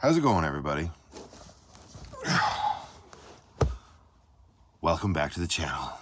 How's it going, everybody? Welcome back to the channel.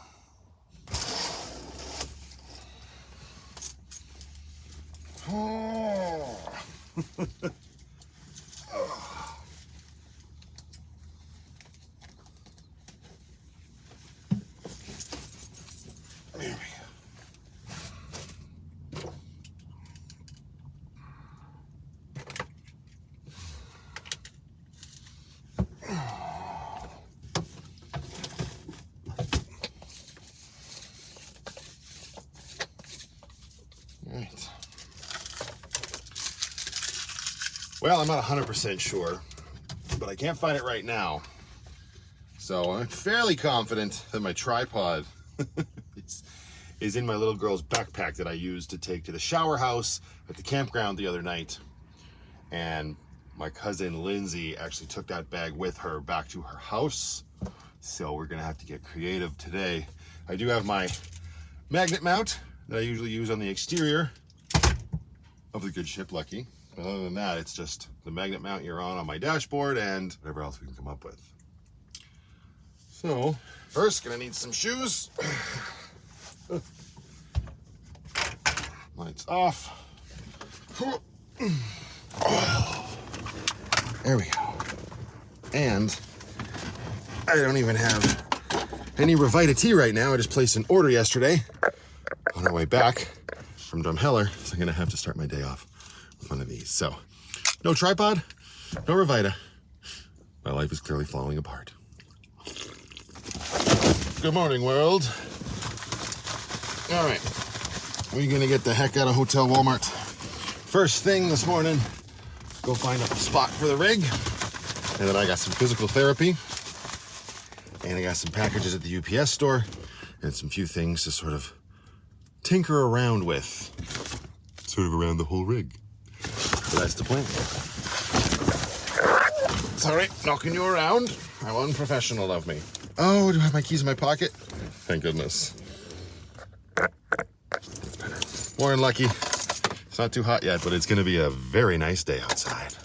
Right. Well, I'm not 100% sure, but I can't find it right now. So I'm fairly confident that my tripod is in my little girl's backpack that I used to take to the shower house at the campground the other night. And my cousin Lindsay actually took that bag with her back to her house. So we're gonna have to get creative today. I do have my magnet mount that I usually use on the exterior of the good ship Lucky. But other than that, it's just the magnet mount you're on my dashboard and whatever else we can come up with. So first, gonna need some shoes. Lights off. There we go. And I don't even have any Revita tea right now. I just placed an order yesterday on our way back from Drumheller, so I'm gonna have to start my day off with one of these. So, no tripod, no Revita. My life is clearly falling apart. Good morning, world. All right, we're gonna get the heck out of Hotel Walmart. First thing this morning, go find a spot for the rig. And then I got some physical therapy. And I got some packages at the UPS store and some few things to sort of tinker around with, sort of around the whole rig. So that's the plan. Sorry, knocking you around. How unprofessional of me. Oh, do I have my keys in my pocket? Thank goodness. That's better. Warren Lucky. It's not too hot yet, but it's gonna be a very nice day outside.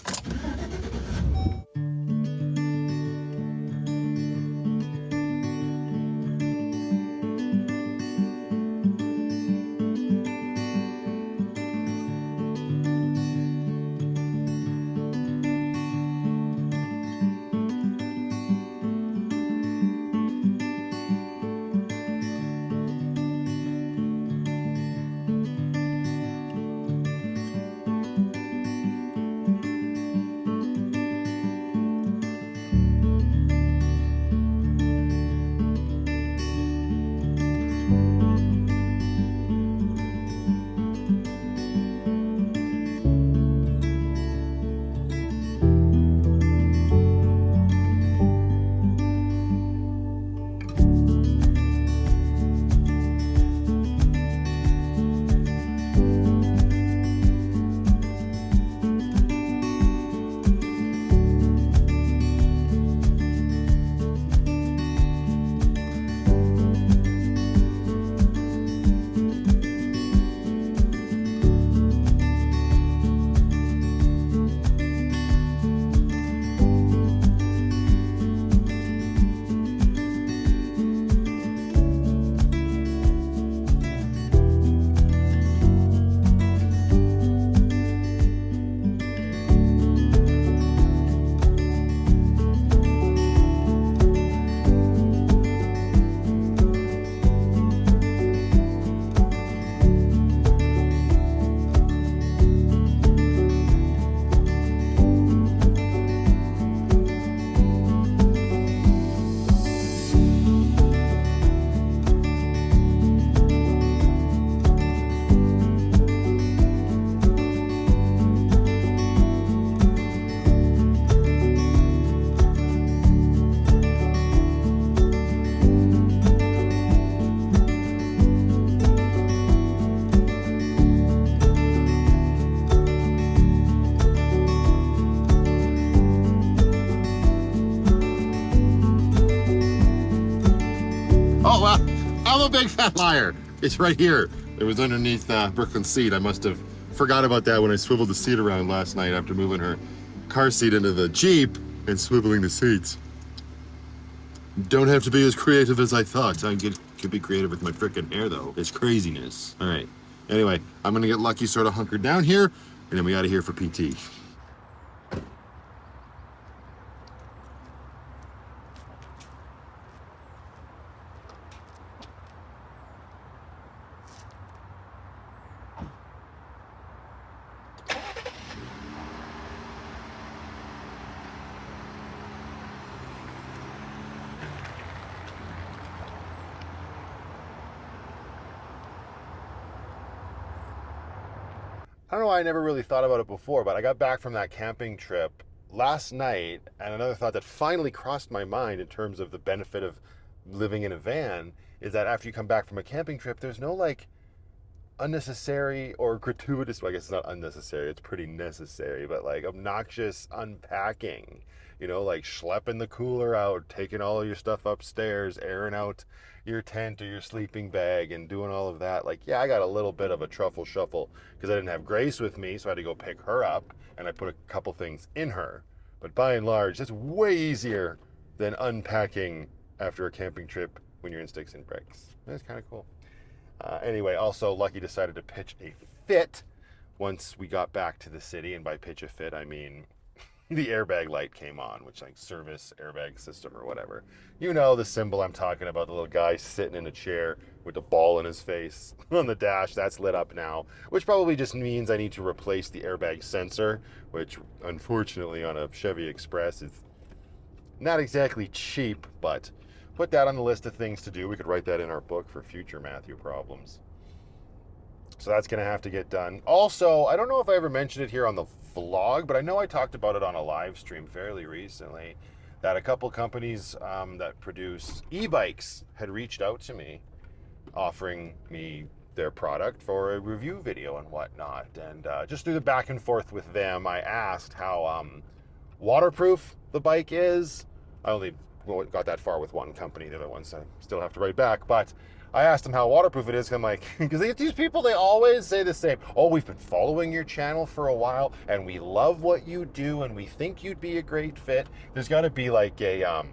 Oh, well, I'm a big fat liar. It's right here. It was underneath Brooklyn's seat. I must have forgot about that when I swiveled the seat around last night after moving her car seat into the Jeep and swiveling the seats. Don't have to be as creative as I thought. I could be creative with my frickin' hair though. It's craziness. All right. Anyway, I'm gonna get Lucky sort of hunkered down here, and then we out of here for PT. I don't know why I never really thought about it before, but I got back from that camping trip last night, and another thought that finally crossed my mind in terms of the benefit of living in a van is that after you come back from a camping trip, there's no like unnecessary or gratuitous, well, I guess it's not unnecessary, it's pretty necessary, but like obnoxious unpacking, you know, like schlepping the cooler out, taking all of your stuff upstairs, airing out your tent or your sleeping bag and doing all of that. Like, yeah, I got a little bit of a truffle shuffle because I didn't have Grace with me, so I had to go pick her up, and I put a couple things in her. But by and large, it's way easier than unpacking after a camping trip when you're in sticks and bricks. That's kind of cool. Anyway, also Lucky decided to pitch a fit once we got back to the city, and by pitch a fit, I mean the airbag light came on, which like service airbag system or whatever. You know the symbol I'm talking about, the little guy sitting in a chair with the ball in his face on the dash. That's lit up now, which probably just means I need to replace the airbag sensor, which unfortunately on a Chevy Express is not exactly cheap, but put that on the list of things to do. We could write that in our book for future Matthew problems. So that's going to have to get done. Also, I don't know if I ever mentioned it here on the vlog, but I know I talked about it on a live stream fairly recently, that a couple companies that produce e-bikes had reached out to me offering me their product for a review video and whatnot. And just through the back and forth with them, I asked how waterproof the bike is. I only got that far with one company. The other ones I still have to write back, but I asked them how waterproof it is. I'm like, because these people, they always say the same. Oh, we've been following your channel for a while, and we love what you do, and we think you'd be a great fit. There's got to be like a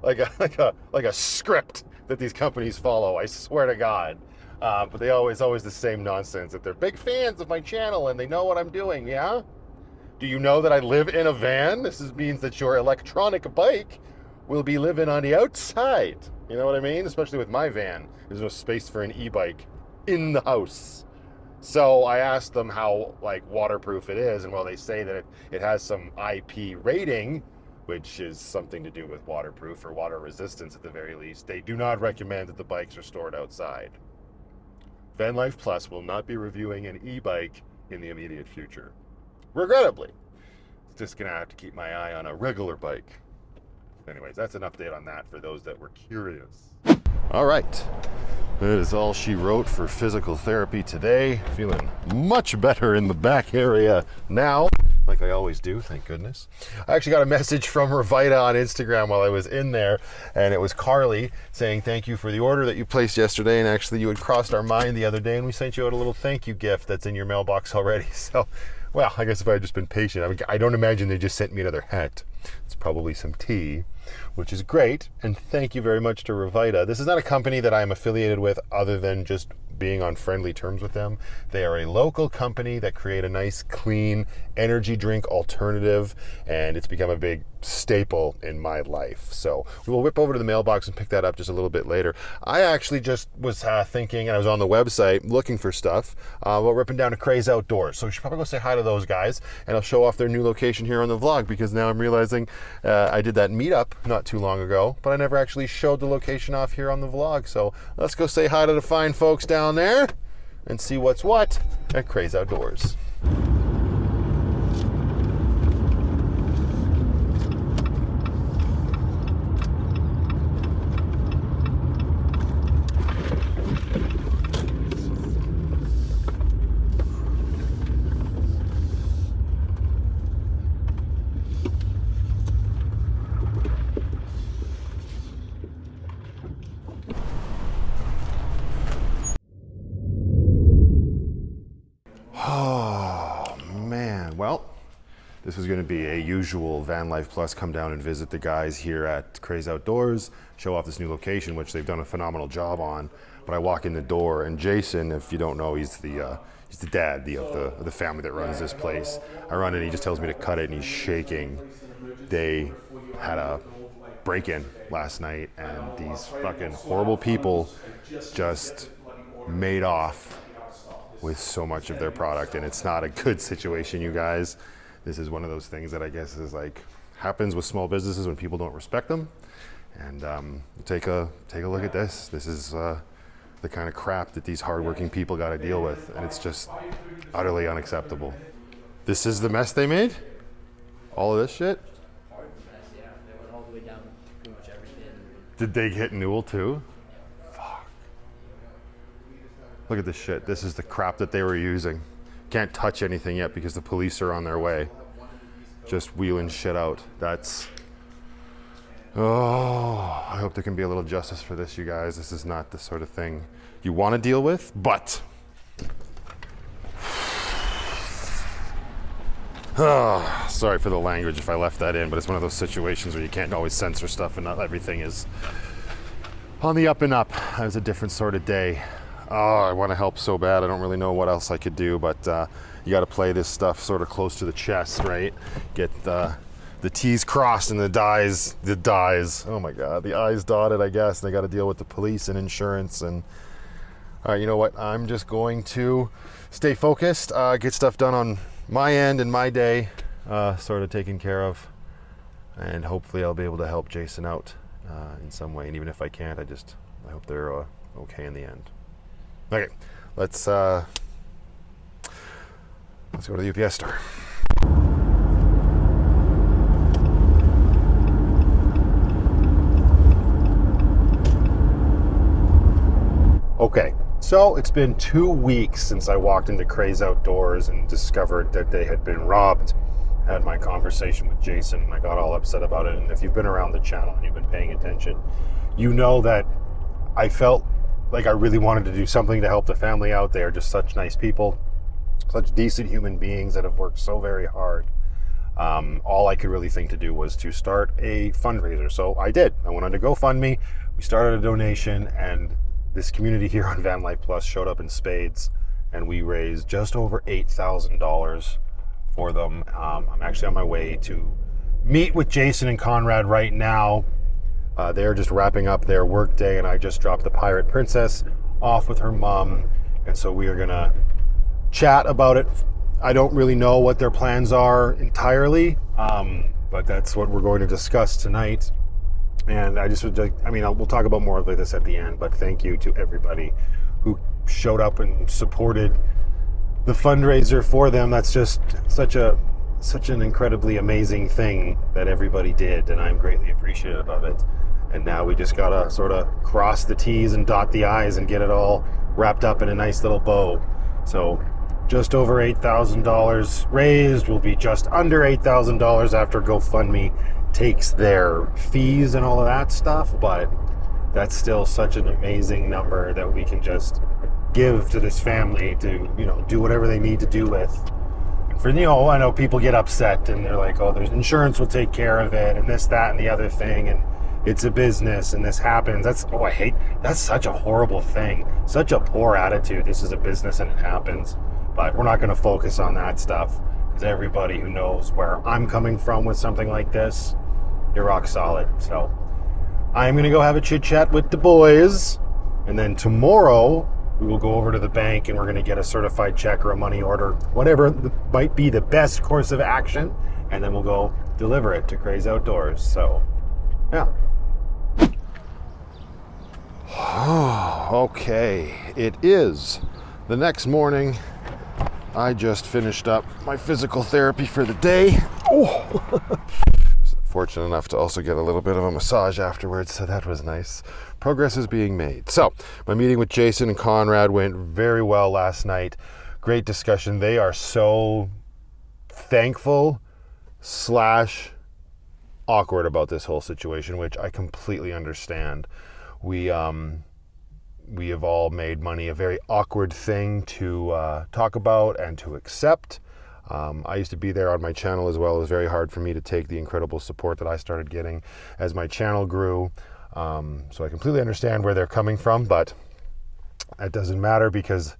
like a script that these companies follow. I swear to God. But they always the same nonsense, that they're big fans of my channel and they know what I'm doing. Yeah. Do you know that I live in a van? This means that your electronic bike will be living on the outside. You know what I mean? Especially with my van. There's no space for an e-bike in the house. So I asked them how like waterproof it is, and well, they say that it has some IP rating, which is something to do with waterproof or water resistance at the very least. They do not recommend that the bikes are stored outside. Vanlife Plus will not be reviewing an e-bike in the immediate future. Regrettably. Just gonna have to keep my eye on a regular bike. Anyways, that's an update on that for those that were curious. All right, that is all she wrote for physical therapy today. Feeling much better in the back area now, like I always do, thank goodness. I actually got a message from Revita on Instagram while I was in there, and it was Carly saying thank you for the order that you placed yesterday, and actually you had crossed our mind the other day, and we sent you out a little thank you gift that's in your mailbox already. So, well, I guess if I had just been patient, I don't imagine they just sent me another hat. It's probably some tea, which is great, and thank you very much to Revita. This is not a company that I'm affiliated with other than just being on friendly terms with them. They are a local company that create a nice, clean energy drink alternative, and it's become a big staple in my life. So we will whip over to the mailbox and pick that up just a little bit later. I actually just was thinking, and I was on the website looking for stuff, about ripping down to Craze Outdoors. So we should probably go say hi to those guys, and I'll show off their new location here on the vlog, because now I'm realizing I did that meetup not too long ago, but I never actually showed the location off here on the vlog. So let's go say hi to the fine folks down there and see what's what at Craze Outdoors. Oh, man. Well, This was going to be a usual Vanlife Plus come down and visit the guys here at Craze Outdoors, show off this new location, which they've done a phenomenal job on. But I walk in the door, and Jason, if you don't know, he's the dad of the family that runs this place. I run in, he just tells me to cut it, and he's shaking. They had a break-in last night, and these fucking horrible people just made off with so much of their product, and it's not a good situation, you guys. This is one of those things that I guess is like happens with small businesses when people don't respect them. And take a look at this. This is the kind of crap that these hardworking people got to deal with, and it's just utterly unacceptable. This is the mess they made? All of this shit? Yeah, they went all the way down with pretty much everything. Did they hit Newell too? Fuck. Look at this shit. This is the crap that they were using. Can't touch anything yet because the police are on their way. Just wheeling shit out. That's... Oh, I hope there can be a little justice for this, you guys. This is not the sort of thing you want to deal with, but... Oh, sorry for the language if I left that in, but it's one of those situations where you can't always censor stuff and not everything is on the up and up. It was a different sort of day. Oh, I want to help so bad. I don't really know what else I could do, but you got to play this stuff sort of close to the chest, right? Get the T's crossed and the dies, oh my God, the I's dotted, I guess. They got to deal with the police and insurance. And all right, you know what? I'm just going to stay focused, get stuff done on my end and my day, sort of taken care of. And hopefully I'll be able to help Jason out in some way. And even if I can't, I hope they're okay in the end. Okay, let's go to the UPS store. Okay, so it's been 2 weeks since I walked into Craze Outdoors and discovered that they had been robbed. I had my conversation with Jason and I got all upset about it. And if you've been around the channel and you've been paying attention, you know that I felt like I really wanted to do something to help the family out. They are just such nice people, such decent human beings that have worked so very hard. All I could really think to do was to start a fundraiser. So I did. I went on to GoFundMe. We started a donation, and this community here on Vanlife Plus showed up in spades, and we raised just over $8,000 for them. I'm actually on my way to meet with Jason and Conrad right now. They're just wrapping up their work day, and I just dropped the Pirate Princess off with her mom, and so we are gonna chat about it. I don't really know what their plans are entirely, but that's what we're going to discuss tonight. And I just would like, we'll talk about more of this at the end, but thank you to everybody who showed up and supported the fundraiser for them. That's just such an incredibly amazing thing that everybody did, and I'm greatly appreciative of it. And now we just gotta sort of cross the T's and dot the I's and get it all wrapped up in a nice little bow. So just over $8,000 raised. Will be just under $8,000 after GoFundMe takes their fees and all of that stuff, but that's still such an amazing number that we can just give to this family to, do whatever they need to do with. For, I know people get upset and they're like, oh, there's insurance will take care of it and this, that, and the other thing, and it's a business and this happens. That's such a horrible thing. Such a poor attitude. This is a business and it happens. But we're not going to focus on that stuff, because everybody who knows where I'm coming from with something like this, you're rock solid. So I'm going to go have a chit chat with the boys, and then tomorrow we will go over to the bank and we're going to get a certified check or a money order, whatever might be the best course of action, and then we'll go deliver it to Craze Outdoors. So yeah. Okay, it is the next morning. I just finished up my physical therapy for the day. Oh. Fortunate enough to also get a little bit of a massage afterwards, so that was nice. Progress is being made. So my meeting with Jason and Conrad went very well last night. Great discussion. They are so thankful / awkward about this whole situation, which I completely understand. We have all made money a very awkward thing to talk about and to accept. I used to be there on my channel as well. It was very hard for me to take the incredible support that I started getting as my channel grew. So I completely understand where they're coming from, but it doesn't matter because,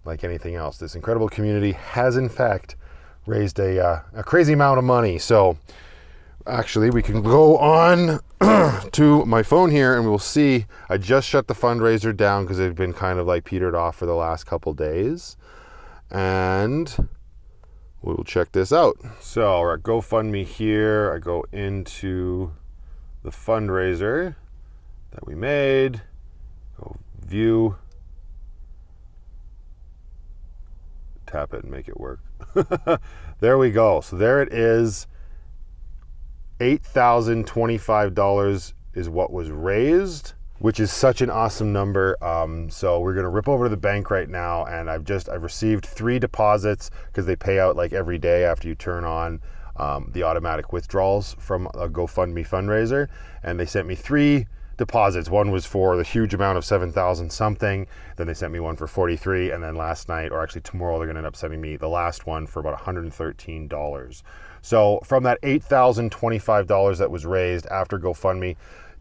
like anything else, this incredible community has in fact raised a crazy amount of money. So actually we can go on to my phone here and we'll see. I just shut the fundraiser down because they've been kind of like petered off for the last couple days. And we'll check this out. So we're at GoFundMe here. I go into the fundraiser that we made. Go view. Tap it and make it work. There we go. So there it is. $8,025 is what was raised, which is such an awesome number. So we're gonna rip over to the bank right now, and I've received 3 deposits because they pay out like every day after you turn on the automatic withdrawals from a GoFundMe fundraiser, and they sent me 3 deposits. One was for the huge amount of 7,000 something, then they sent me one for 43, and then last night, or actually tomorrow, they're gonna end up sending me the last one for about $113. So from that $8,025 that was raised after GoFundMe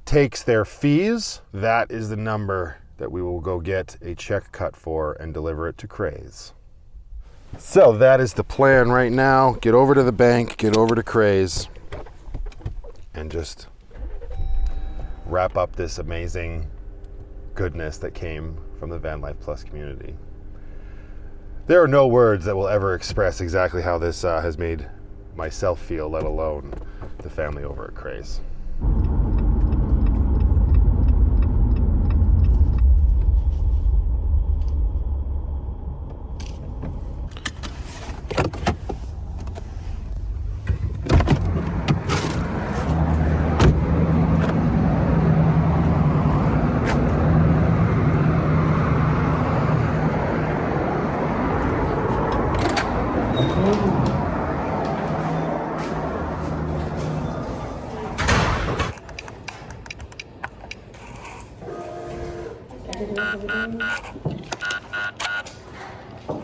takes their fees, that is the number that we will go get a check cut for and deliver it to Craze. So that is the plan right now. Get over to the bank, get over to Craze, and just wrap up this amazing goodness that came from the Vanlife Plus community. There are no words that will ever express exactly how this has made myself feel, let alone the family over at Craze.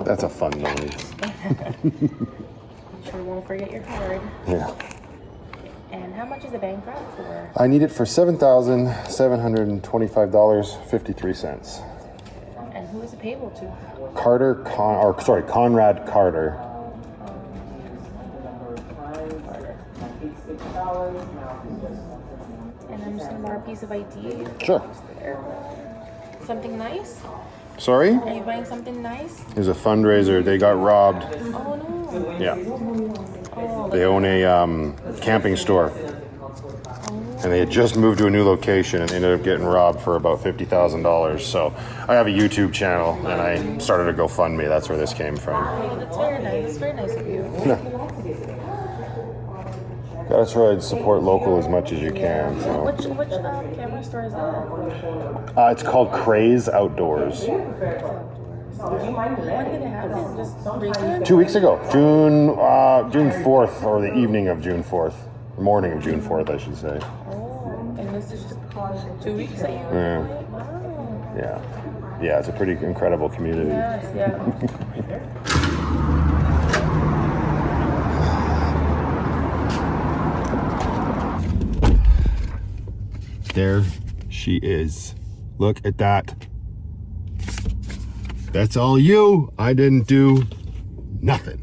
That's a fun noise. Sure won't forget your card. Yeah. And how much is the bank draft for? I need it for $7,725.53. And who is it payable to? Conrad Carter. And I'm just gonna borrow a piece of ID. Sure. Something nice? Sorry? Are you buying something nice? It was a fundraiser. They got robbed. Oh no. Yeah. Oh, They own a camping store. And they had just moved to a new location and ended up getting robbed for about $50,000. So I have a YouTube channel and I started a GoFundMe. That's where this came from. oh, that's very nice. That's very nice of you. Gotta try to support local as much as you can. So. Which camera store is that? It's called Craze Outdoors. When did it happen? Just recent? 2 weeks ago, June 4th, or the evening of June 4th. Morning of June 4th, I should say. Oh, and this is just 2 weeks that you Yeah. Wow. Yeah, it's a pretty incredible community. Yes, yeah. There she is. Look at that. That's all you. I didn't do nothing.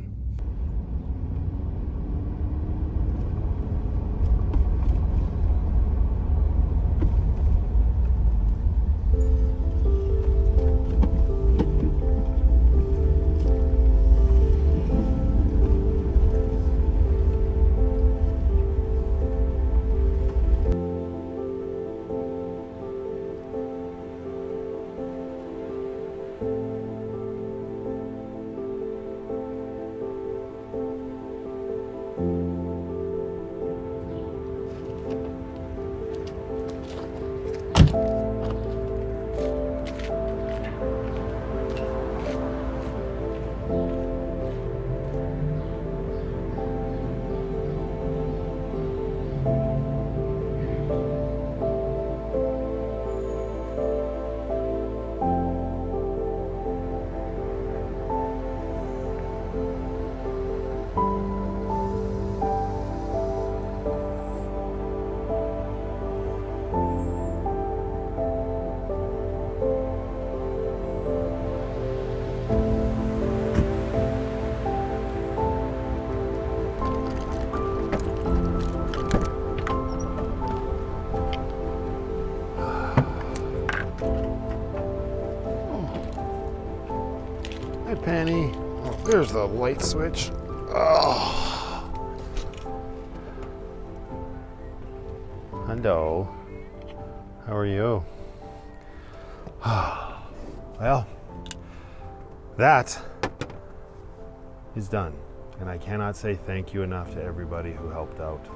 Penny. Oh, there's the light switch. Oh. Hello. How are you? Well, that is done. And I cannot say thank you enough to everybody who helped out.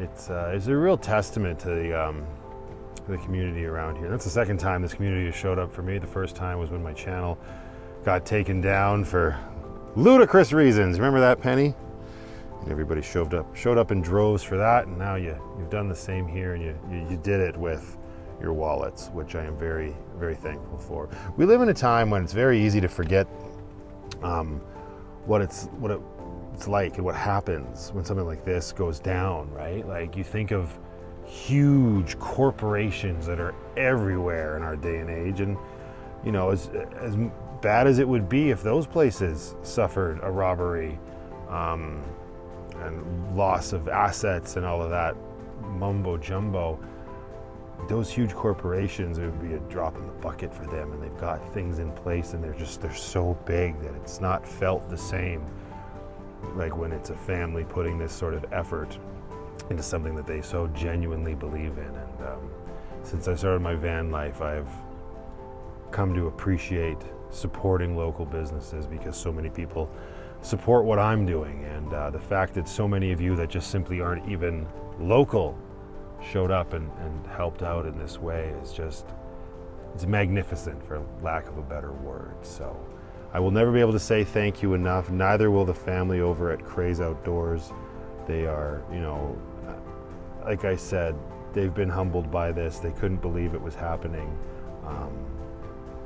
It's a real testament to the community around here. That's the second time this community has showed up for me. The first time was when my channel got taken down for ludicrous reasons. Remember that, Penny? And everybody showed up in droves for that, and now you've done the same here, and you did it with your wallets, which I am very, very thankful for. We live in a time when it's very easy to forget what it's like and what happens when something like this goes down, right? Like, you think of huge corporations that are everywhere in our day and age, and you know, as bad as it would be if those places suffered a robbery and loss of assets and all of that mumbo jumbo, those huge corporations, it would be a drop in the bucket for them, and they've got things in place, and they're so big that it's not felt the same like when it's a family putting this sort of effort into something that they so genuinely believe in. And since I started my van life, I've come to appreciate supporting local businesses, because so many people support what I'm doing, and the fact that so many of you that just simply aren't even local showed up and helped out in this way is just, it's magnificent, for lack of a better word. So I will never be able to say thank you enough. Neither will the family over at Craze Outdoors. They are, you know, like I said, they've been humbled by this. They couldn't believe it was happening.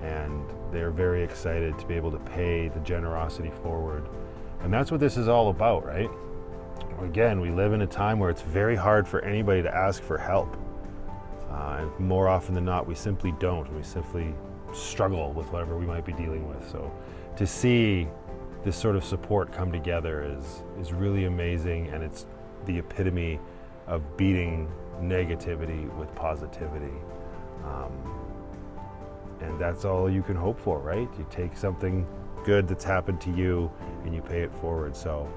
And they're very excited to be able to pay the generosity forward. And that's what this is all about, right? Again, we live in a time where it's very hard for anybody to ask for help. And more often than not, we simply don't. We simply struggle with whatever we might be dealing with. So to see this sort of support come together is really amazing, and it's the epitome of beating negativity with positivity. And that's all you can hope for, right? You take something good that's happened to you and you pay it forward. So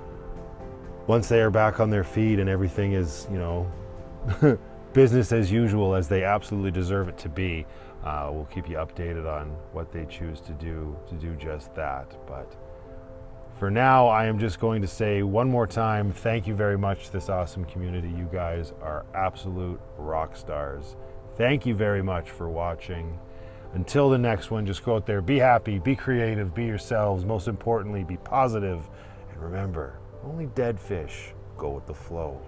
once they are back on their feet and everything is, you know, business as usual, as they absolutely deserve it to be, we'll keep you updated on what they choose to do just that. But for now, I am just going to say one more time, thank you very much to this awesome community. You guys are absolute rock stars. Thank you very much for watching. Until the next one, just go out there, be happy, be creative, be yourselves. Most importantly, be positive. And remember, only dead fish go with the flow.